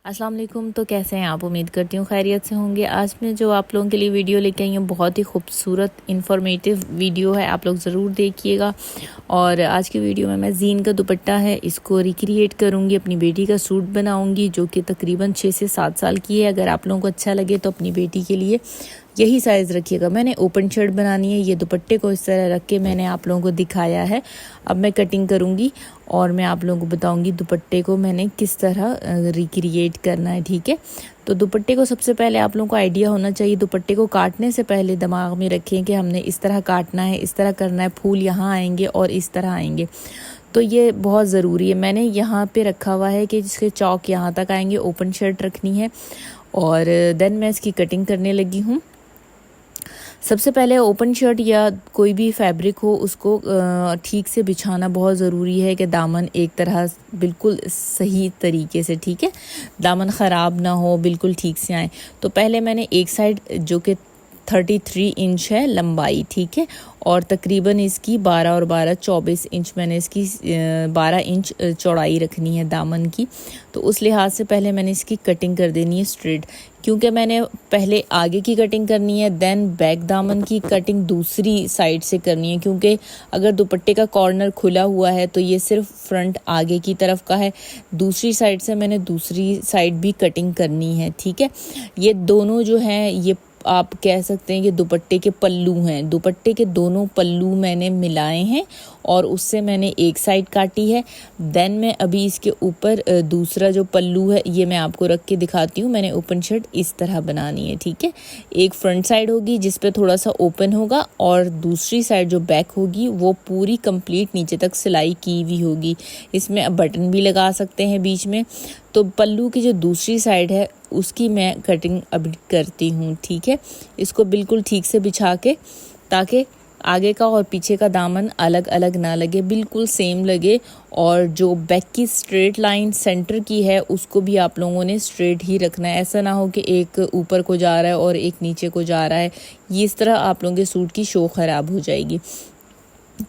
अस्सलाम वालेकुम। तो कैसे हैं आप? उम्मीद करती हूँ खैरियत से होंगे। आज मैं जो आप लोगों के लिए वीडियो लेके आई हूँ बहुत ही खूबसूरत इन्फॉर्मेटिव वीडियो है, आप लोग ज़रूर देखिएगा। और आज की वीडियो में मैं जीन का दुपट्टा है इसको रिक्रिएट करूँगी, अपनी बेटी का सूट बनाऊँगी जो कि तकरीबन 6 से 7 साल की है। अगर आप लोगों को अच्छा लगे तो अपनी बेटी के लिए यही साइज़ रखिएगा। मैंने ओपन शर्ट बनानी है, ये दुपट्टे को इस तरह रख के मैंने आप लोगों को दिखाया है। अब मैं कटिंग करूँगी और मैं आप लोगों को बताऊँगी दुपट्टे को मैंने किस तरह रिक्रिएट करना है। ठीक है, तो दुपट्टे को सबसे पहले आप लोगों को आइडिया होना चाहिए। दुपट्टे को काटने से पहले दिमाग में रखें कि हमने इस तरह काटना है, इस तरह करना है, फूल यहाँ आएंगे और इस तरह आएंगे। तो ये बहुत ज़रूरी है। मैंने यहाँ पे रखा हुआ है कि जिसके चौक यहाँ तक आएंगे, ओपन शर्ट रखनी है। और देन मैं इसकी कटिंग करने लगी हूँ। सबसे पहले ओपन शर्ट या कोई भी फैब्रिक हो उसको ठीक से बिछाना बहुत ज़रूरी है कि दामन एक तरह बिल्कुल सही तरीके से, ठीक है, दामन ख़राब ना हो, बिल्कुल ठीक से आए। तो पहले मैंने एक साइड जो कि 33 इंच है लंबाई, ठीक है, और तकरीबन इसकी 12 और 12 24 इंच मैंने इसकी 12 इंच चौड़ाई रखनी है दामन की। तो उस लिहाज से पहले मैंने इसकी कटिंग कर देनी है स्ट्रेट, क्योंकि मैंने पहले आगे की कटिंग करनी है, देन बैक दामन की कटिंग दूसरी साइड से करनी है। क्योंकि अगर दुपट्टे का कॉर्नर खुला हुआ है तो ये सिर्फ फ्रंट आगे की तरफ का है, दूसरी साइड से मैंने दूसरी साइड भी कटिंग करनी है। ठीक है, ये दोनों जो हैं ये आप कह सकते हैं कि दुपट्टे के पल्लू हैं। दुपट्टे के दोनों पल्लू मैंने मिलाए हैं और उससे मैंने एक साइड काटी है। देन मैं अभी इसके ऊपर दूसरा जो पल्लू है ये मैं आपको रख के दिखाती हूँ। मैंने ओपन शर्ट इस तरह बनानी है, ठीक है। एक फ्रंट साइड होगी जिस पे थोड़ा सा ओपन होगा और दूसरी साइड जो बैक होगी वो पूरी कंप्लीट नीचे तक सिलाई की हुई होगी। इसमें अब बटन भी लगा सकते हैं बीच में। तो पल्लू की जो दूसरी साइड है उसकी मैं कटिंग अभी करती हूँ, ठीक है। इसको बिल्कुल ठीक से बिछा के ताकि आगे का और पीछे का दामन अलग अलग ना लगे, बिल्कुल सेम लगे। और जो बैक की स्ट्रेट लाइन सेंटर की है उसको भी आप लोगों ने स्ट्रेट ही रखना है। ऐसा ना हो कि एक ऊपर को जा रहा है और एक नीचे को जा रहा है, ये इस तरह आप लोगों के सूट की शो ख़राब हो जाएगी।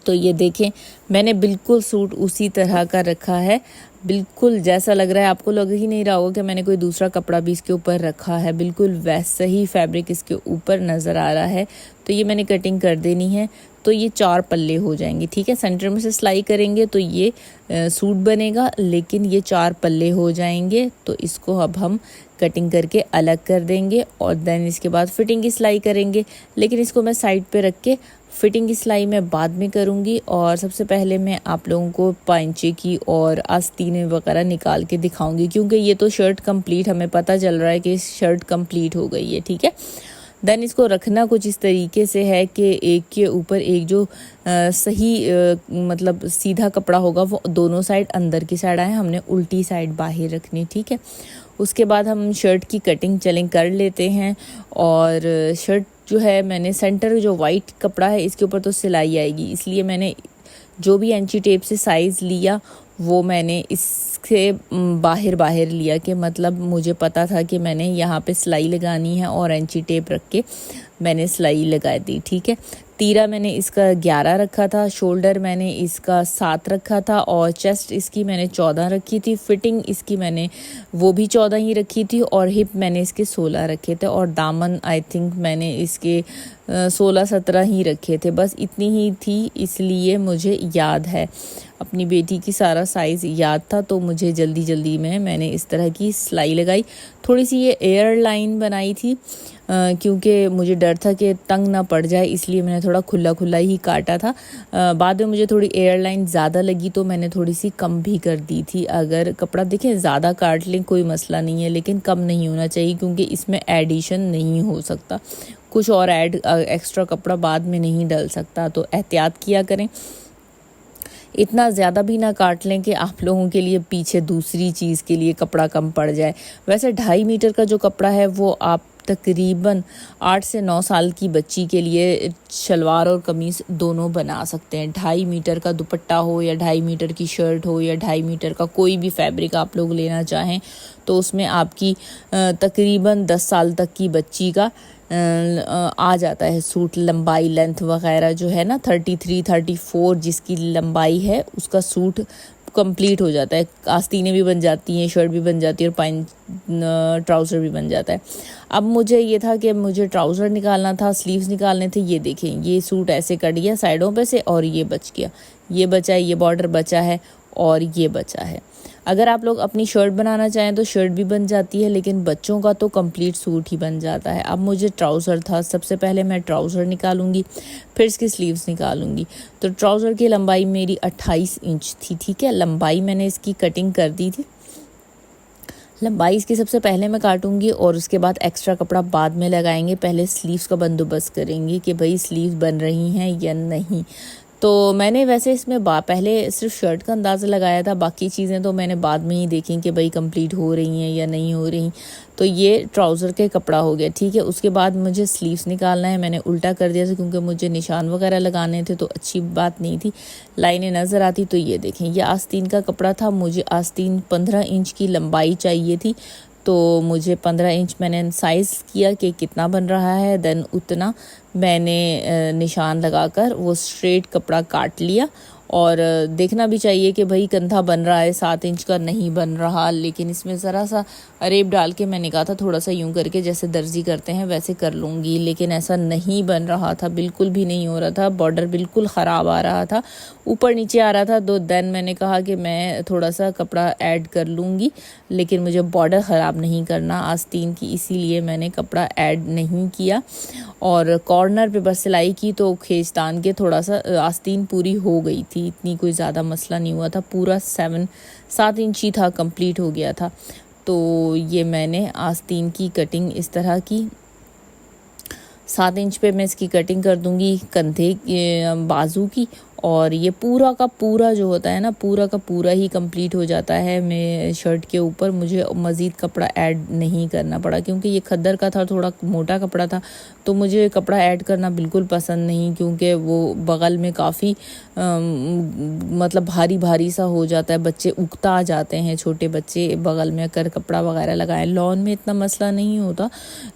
तो ये देखें मैंने बिल्कुल सूट उसी तरह का रखा है, बिल्कुल जैसा लग रहा है, आपको लग ही नहीं रहा होगा कि मैंने कोई दूसरा कपड़ा भी इसके ऊपर रखा है। बिल्कुल वैसा ही फैब्रिक इसके ऊपर नज़र आ रहा है। तो ये मैंने कटिंग कर देनी है। तो ये 4 पल्ले हो जाएंगे, ठीक है। सेंटर में से सिलाई करेंगे तो ये सूट बनेगा, लेकिन ये 4 पल्ले हो जाएंगे। तो इसको अब हम कटिंग करके अलग कर देंगे और देन इसके बाद फिटिंग की सिलाई करेंगे। लेकिन इसको मैं साइड पे रख के फिटिंग की सिलाई मैं बाद में करूंगी। और सबसे पहले मैं आप लोगों को पांचे की और आस्तीनें वगैरह निकाल के दिखाऊंगी, क्योंकि ये तो शर्ट कंप्लीट हमें पता चल रहा है कि शर्ट कंप्लीट हो गई है, ठीक है। देन इसको रखना कुछ इस तरीके से है कि एक के ऊपर एक जो सही मतलब सीधा कपड़ा होगा वो दोनों साइड अंदर की साइड आए, हमने उल्टी साइड बाहर रखनी, ठीक है। उसके बाद हम शर्ट की कटिंग चलें कर लेते हैं। और शर्ट जो है मैंने सेंटर जो वाइट कपड़ा है इसके ऊपर तो सिलाई आएगी, इसलिए मैंने जो भी इंची टेप से साइज़ लिया वो मैंने इससे बाहर बाहर लिया, कि मतलब मुझे पता था कि मैंने यहाँ पे सिलाई लगानी है और इंची टेप रख के मैंने सिलाई लगा दी, ठीक है। तीरा मैंने इसका 11 रखा था, शोल्डर मैंने इसका 7 रखा था और चेस्ट इसकी मैंने 14 रखी थी। फिटिंग इसकी मैंने वो भी 14 ही रखी थी और हिप मैंने इसके 16 रखे थे और दामन आई थिंक मैंने इसके 16-17 ही रखे थे, बस इतनी ही थी। इसलिए मुझे याद है, अपनी बेटी की सारा साइज़ याद था, तो मुझे जल्दी जल्दी में मैंने इस तरह की सिलाई लगाई। थोड़ी सी ये एयर लाइन बनाई थी क्योंकि मुझे डर था कि तंग ना पड़ जाए, इसलिए मैंने थोड़ा खुला खुला ही काटा था। बाद में मुझे थोड़ी एयर लाइन ज़्यादा लगी तो मैंने थोड़ी सी कम भी कर दी थी। अगर कपड़ा देखें ज़्यादा काट लें कोई मसला नहीं है, लेकिन कम नहीं होना चाहिए क्योंकि इसमें एडिशन नहीं हो सकता, कुछ और एक्स्ट्रा कपड़ा बाद में नहीं डल सकता। तो एहतियात किया करें, इतना ज़्यादा भी ना काट लें कि आप लोगों के लिए पीछे दूसरी चीज़ के लिए कपड़ा कम पड़ जाए। वैसे 2.5 मीटर का जो कपड़ा है वो आप तकरीबन 8 से 9 साल की बच्ची के लिए शलवार और कमीज़ दोनों बना सकते हैं। 2.5 मीटर का दुपट्टा हो या 2.5 मीटर की शर्ट हो या 2.5 मीटर का कोई भी फैब्रिक आप लोग लेना चाहें तो उसमें आपकी तकरीबन 10 साल तक की बच्ची का आ जाता है सूट। लंबाई लेंथ वगैरह जो है ना 33-34 जिसकी लंबाई है उसका सूट कंप्लीट हो जाता है, आस्तीनें भी बन जाती हैं, शर्ट भी बन जाती है और ट्राउज़र भी बन जाता है। अब मुझे ये था कि मुझे ट्राउज़र निकालना था, स्लीव्स निकालने थे। ये देखें, ये सूट ऐसे कट गया साइडों पे से और ये बच गया, ये बचा है, ये बॉर्डर बचा है और ये बचा है। अगर आप लोग अपनी शर्ट बनाना चाहें तो शर्ट भी बन जाती है, लेकिन बच्चों का तो कंप्लीट सूट ही बन जाता है। अब मुझे ट्राउज़र था, सबसे पहले मैं ट्राउज़र निकालूंगी, फिर इसकी स्लीव्स निकालूंगी। तो ट्राउज़र की लंबाई मेरी 28 इंच थी, ठीक है। लंबाई मैंने इसकी कटिंग कर दी थी। लंबाई इसकी सबसे पहले मैं काटूंगी और उसके बाद एक्स्ट्रा कपड़ा बाद में लगाएंगे। पहले स्लीव्स का बंदोबस्त करेंगे कि भाई स्लीव्स बन रही हैं या नहीं। तो मैंने वैसे इसमें पहले सिर्फ शर्ट का अंदाज़ा लगाया था, बाकी चीज़ें तो मैंने बाद में ही देखी कि भाई कंप्लीट हो रही हैं या नहीं हो रही। तो ये ट्राउज़र के कपड़ा हो गया, ठीक है। उसके बाद मुझे स्लीव्स निकालना है। मैंने उल्टा कर दिया था क्योंकि मुझे निशान वगैरह लगाने थे, तो अच्छी बात नहीं थी, लाइनें नज़र आती। तो ये देखें, ये आस्तीन का कपड़ा था। मुझे आस्तीन 15 इंच की लंबाई चाहिए थी, तो मुझे 15 इंच मैंने साइज़ किया कि कितना बन रहा है, देन उतना मैंने निशान लगाकर वो स्ट्रेट कपड़ा काट लिया। और देखना भी चाहिए कि भाई कंधा बन रहा है, 7 इंच का नहीं बन रहा। लेकिन इसमें ज़रा सा अरेब डाल के मैंने कहा था थोड़ा सा यूं करके जैसे दर्जी करते हैं वैसे कर लूँगी, लेकिन ऐसा नहीं बन रहा था, बिल्कुल भी नहीं हो रहा था। बॉर्डर बिल्कुल ख़राब आ रहा था, ऊपर नीचे आ रहा था। तो देन मैंने कहा कि मैं थोड़ा सा कपड़ा ऐड कर लूँगी, लेकिन मुझे बॉर्डर ख़राब नहीं करना आस्तीन की, इसीलिए मैंने कपड़ा ऐड नहीं किया। और कॉर्नर पे बस सिलाई की तो खींचतान के थोड़ा सा आस्तीन पूरी हो गई थी, इतनी कोई ज़्यादा मसला नहीं हुआ था। पूरा 7 इंच ही था, कंप्लीट हो गया था। तो ये मैंने आस्तीन की कटिंग इस तरह की 7 इंच पे मैं इसकी कटिंग कर दूंगी कंधे बाजू की। और ये पूरा का पूरा जो होता है ना, पूरा का पूरा ही कंप्लीट हो जाता है। मैं शर्ट के ऊपर मुझे मज़ीद कपड़ा ऐड नहीं करना पड़ा, क्योंकि ये खद्दर का था, थोड़ा मोटा कपड़ा था, तो मुझे कपड़ा ऐड करना बिल्कुल पसंद नहीं, क्योंकि वो बगल में काफ़ी मतलब भारी भारी सा हो जाता है। बच्चे उगता आ जाते हैं, छोटे बच्चे बगल में कर कपड़ा वगैरह लगाएं। लॉन में इतना मसला नहीं होता,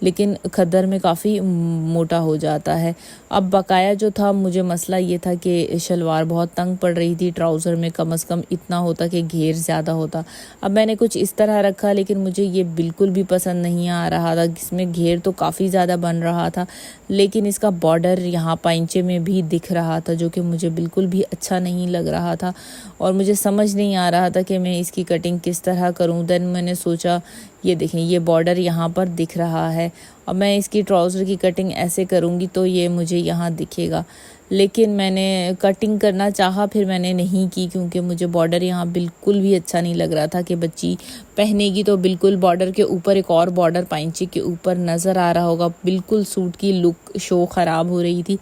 लेकिन खद्दर में काफ़ी मोटा हो जाता है। अब बकाया जो था, मुझे मसला ये था कि शलवार बहुत तंग पड़ रही थी। ट्राउज़र में कम से कम इतना होता कि घेर ज़्यादा होता। अब मैंने कुछ इस तरह रखा, लेकिन मुझे ये बिल्कुल भी पसंद नहीं आ रहा था। इसमें घेर तो काफ़ी ज़्यादा बन रहा था, लेकिन इसका बॉर्डर यहाँ पाइंचे में भी दिख रहा था, जो कि मुझे बिल्कुल भी अच्छा नहीं लग रहा था। और मुझे समझ नहीं आ रहा था कि मैं इसकी कटिंग किस तरह करूँ। देन मैंने सोचा, ये देखें, ये बॉर्डर यहाँ पर दिख रहा है। अब मैं इसकी ट्राउज़र की कटिंग ऐसे करूँगी तो ये मुझे यहाँ दिखेगा, लेकिन मैंने कटिंग करना चाहा, फिर मैंने नहीं की, क्योंकि मुझे बॉर्डर यहाँ बिल्कुल भी अच्छा नहीं लग रहा था कि बच्ची पहनेगी तो बिल्कुल बॉर्डर के ऊपर एक और बॉर्डर पाइंचे के ऊपर नज़र आ रहा होगा। बिल्कुल सूट की लुक शो ख़राब हो रही थी।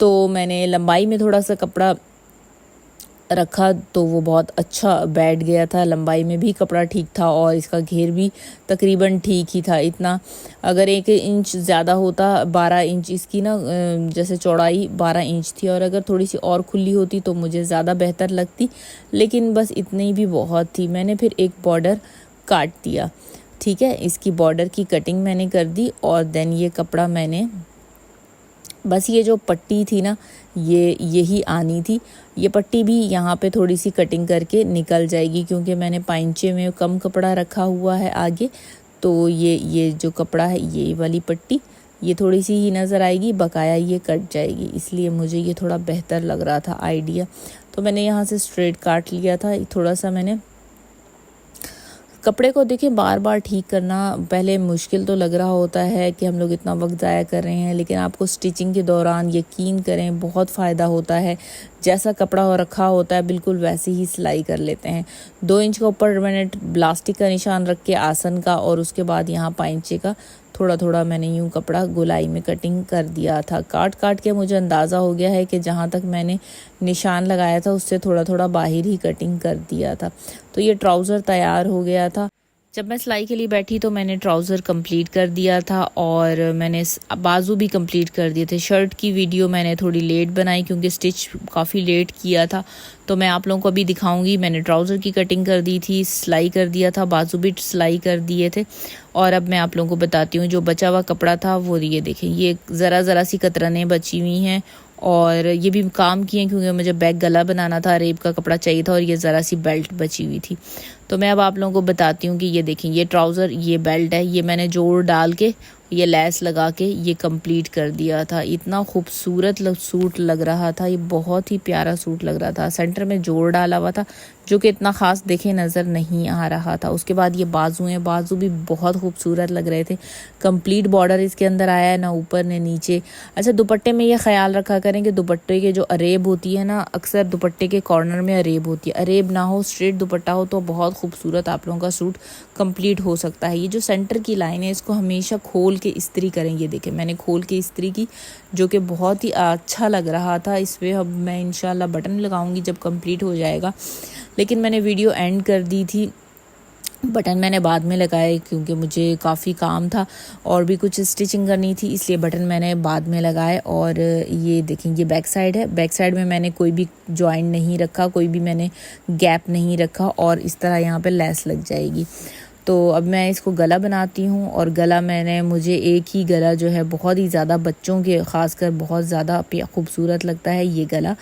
तो मैंने लंबाई में थोड़ा सा कपड़ा रखा तो वो बहुत अच्छा बैठ गया था। लंबाई में भी कपड़ा ठीक था और इसका घेर भी तकरीबन ठीक ही था। इतना अगर 1 इंच ज़्यादा होता, 12 इंच इसकी ना जैसे चौड़ाई 12 इंच थी, और अगर थोड़ी सी और खुली होती तो मुझे ज़्यादा बेहतर लगती, लेकिन बस इतनी भी बहुत थी। मैंने फिर एक बॉर्डर काट दिया, ठीक है। इसकी बॉर्डर की कटिंग मैंने कर दी और देन ये कपड़ा मैंने बस ये जो पट्टी थी ना, ये यही आनी थी। ये पट्टी भी यहाँ पे थोड़ी सी कटिंग करके निकल जाएगी, क्योंकि मैंने पाइंचे में कम कपड़ा रखा हुआ है आगे। तो ये जो कपड़ा है, ये वाली पट्टी ये थोड़ी सी ही नज़र आएगी, बकाया ये कट जाएगी। इसलिए मुझे ये थोड़ा बेहतर लग रहा था आइडिया। तो मैंने यहाँ से स्ट्रेट काट लिया था। थोड़ा सा मैंने कपड़े को देखिए बार बार ठीक करना पहले मुश्किल तो लग रहा होता है कि हम लोग इतना वक्त ज़ाया कर रहे हैं, लेकिन आपको स्टिचिंग के दौरान यकीन करें बहुत फ़ायदा होता है। जैसा कपड़ा रखा होता है बिल्कुल वैसे ही सिलाई कर लेते हैं। 2 इंच का ऊपर मैंने प्लास्टिक का निशान रख के आसन का, और उसके बाद यहाँ पाइंचे का थोड़ा थोड़ा मैंने यूँ कपड़ा गोलाई में कटिंग कर दिया था। काट काट के मुझे अंदाज़ा हो गया है कि जहाँ तक मैंने निशान लगाया था उससे थोड़ा थोड़ा बाहर ही कटिंग कर दिया था। तो ये ट्राउज़र तैयार हो गया था। जब मैं सिलाई के लिए बैठी तो मैंने ट्राउज़र कंप्लीट कर दिया था और मैंने बाजू भी कंप्लीट कर दिए थे। शर्ट की वीडियो मैंने थोड़ी लेट बनाई क्योंकि स्टिच काफ़ी लेट किया था, तो मैं आप लोगों को अभी दिखाऊंगी। मैंने ट्राउज़र की कटिंग कर दी थी, सिलाई कर दिया था, बाजू भी सिलाई कर दिए थे। और अब मैं आप लोगों को बताती हूँ जो बचा हुआ कपड़ा था वो ये देखें, ये ज़रा सी कतरनें बची हुई हैं और ये भी काम किए क्योंकि मुझे बैक गला बनाना था, रेब का कपड़ा चाहिए था और ये ज़रा सी बेल्ट बची हुई थी। तो मैं अब आप लोगों को बताती हूँ कि ये देखें, ये ट्राउज़र, ये बेल्ट है, ये मैंने जोड़ डाल के ये लैस लगा के ये कंप्लीट कर दिया था। इतना खूबसूरत सूट लग रहा था, ये बहुत ही प्यारा सूट लग रहा था। सेंटर में जोड़ डाला हुआ था जो कि इतना ख़ास देखे नज़र नहीं आ रहा था। उसके बाद ये बाजू हैं, बाजू भी बहुत खूबसूरत लग रहे थे। कंप्लीट बॉर्डर इसके अंदर आया है, ना ऊपर न नीचे। अच्छा, दुपट्टे में ये ख्याल रखा करें कि दुपट्टे के जो अरेब होती है ना, अक्सर दुपट्टे के कॉर्नर में अरेब होती है। अरेब ना हो, स्ट्रेट दुपट्टा हो तो बहुत खूबसूरत आप लोगों का सूट कंप्लीट हो सकता है। ये जो सेंटर की लाइन है इसको हमेशा खोल के इस्त्री करें। ये देखें, मैंने खोल के इस्त्री की, जो कि बहुत ही अच्छा लग रहा था। इस पर अब मैं इंशाल्लाह बटन लगाऊंगी जब कंप्लीट हो जाएगा, लेकिन मैंने वीडियो एंड कर दी थी। बटन मैंने बाद में लगाए क्योंकि मुझे काफ़ी काम था और भी कुछ स्टिचिंग करनी थी, इसलिए बटन मैंने बाद में लगाए। और ये देखें, ये बैक साइड है। बैक साइड में मैंने कोई भी जॉइंट नहीं रखा, कोई भी मैंने गैप नहीं रखा और इस तरह यहाँ पे लेस लग जाएगी। तो अब मैं इसको गला बनाती हूँ। और गला मुझे एक ही गला जो है बहुत ही ज़्यादा बच्चों के ख़ासकर बहुत ज़्यादा खूबसूरत लगता है। ये गला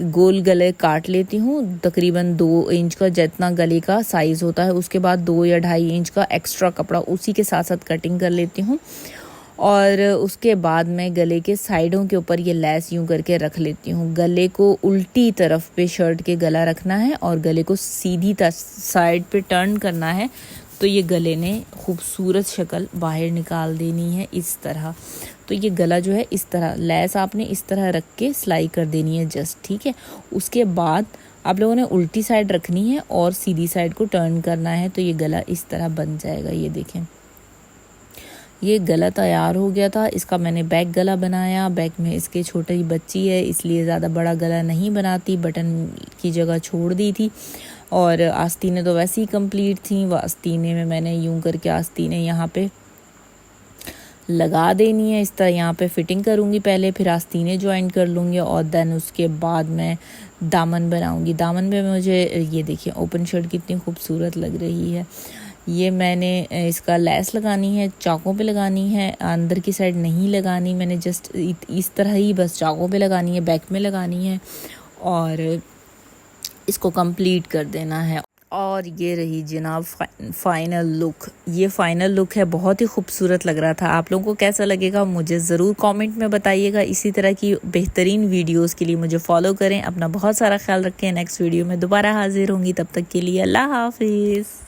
गोल गले काट लेती हूँ, तकरीबन 2 इंच का जितना गले का साइज़ होता है। उसके बाद 2 या 2.5 इंच का एक्स्ट्रा कपड़ा उसी के साथ साथ कटिंग कर लेती हूँ। और उसके बाद मैं गले के साइडों के ऊपर ये लेस यूं करके रख लेती हूँ। गले को उल्टी तरफ पे शर्ट के गला रखना है और गले को सीधी साइड पे टर्न करना है, तो ये गले ने खूबसूरत शक्ल बाहर निकाल देनी है इस तरह। तो ये गला जो है इस तरह, लेस आपने इस तरह रख के सिलाई कर देनी है जस्ट, ठीक है। उसके बाद आप लोगों ने उल्टी साइड रखनी है और सीधी साइड को टर्न करना है, तो ये गला इस तरह बन जाएगा। ये देखें, ये गला तैयार हो गया था। इसका मैंने बैक गला बनाया। बैक में इसके छोटी बच्ची है इसलिए ज़्यादा बड़ा गला नहीं बनाती, बटन की जगह छोड़ दी थी। और आस्तीनें तो वैसे ही कंप्लीट थी। वह आस्तीने में मैंने यूं करके आस्तीनें यहाँ पे लगा देनी है। इस तरह यहाँ पे फिटिंग करूँगी पहले, फिर आस्तीनें ज्वाइन कर लूँगी और देन उसके बाद मैं दामन बनाऊँगी। दामन में मुझे ये देखिए ओपन शर्ट कितनी खूबसूरत लग रही है। ये मैंने इसका लेस लगानी है, चाकों पे लगानी है, अंदर की साइड नहीं लगानी। मैंने जस्ट इस तरह ही बस चाकों पे लगानी है, बैक में लगानी है और इसको कंप्लीट कर देना है। और ये रही जनाब फाइनल लुक। ये फाइनल लुक है, बहुत ही खूबसूरत लग रहा था। आप लोगों को कैसा लगेगा मुझे ज़रूर कमेंट में बताइएगा। इसी तरह की बेहतरीन वीडियोस के लिए मुझे फॉलो करें। अपना बहुत सारा ख्याल रखें। नेक्स्ट वीडियो में दोबारा हाजिर होंगी, तब तक के लिए अल्लाह हाफिज़।